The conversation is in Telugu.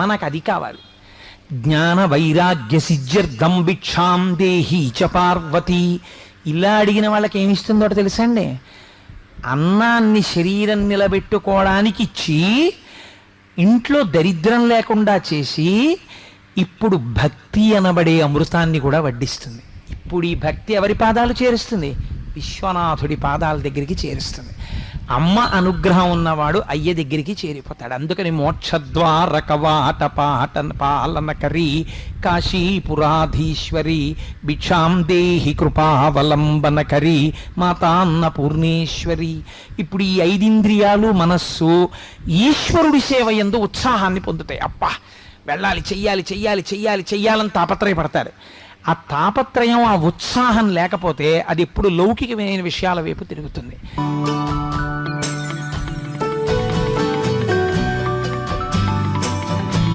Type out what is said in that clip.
మనకు అది కావాలి. జ్ఞాన వైరాగ్య సిద్ధ్యర్థం భిక్షాం దేహి చ పార్వతి. ఇలా అడిగిన వాళ్ళకి ఏమిస్తుందో తెలుసండి, అన్నాన్ని శరీరం నిలబెట్టుకోవడానికి ఇచ్చి ఇంట్లో దరిద్రం లేకుండా చేసి ఇప్పుడు భక్తి అనబడే అమృతాన్ని కూడా వడ్డిస్తుంది. ఇప్పుడు ఈ భక్తి ఎవరి పాదాలు చేరుస్తుంది? విశ్వనాథుడి పాదాల దగ్గరికి చేరుస్తుంది. అమ్మ అనుగ్రహం ఉన్నవాడు అయ్య దగ్గరికి చేరిపోతాడు. అందుకని మోక్షద్వార కవాట పాలనకరి కాశీపురాధీశ్వరి భిక్షాం దేహి కృపావలంబనకరి మాతాన్న పూర్ణేశ్వరి. ఇప్పుడు ఈ 5 ఇంద్రియాలు మనస్సు ఈశ్వరుడి సేవ యందు ఉత్సాహాన్ని పొందుతాయి. అబ్బా వెళ్ళాలి, చెయ్యాలి చెయ్యాలి చెయ్యాలి చెయ్యాలని తాపత్రయపడతారు. ఆ తాపత్రయం, ఆ ఉత్సాహం లేకపోతే అది ఎప్పుడు లౌకికమైన విషయాల వైపు తిరుగుతుంది.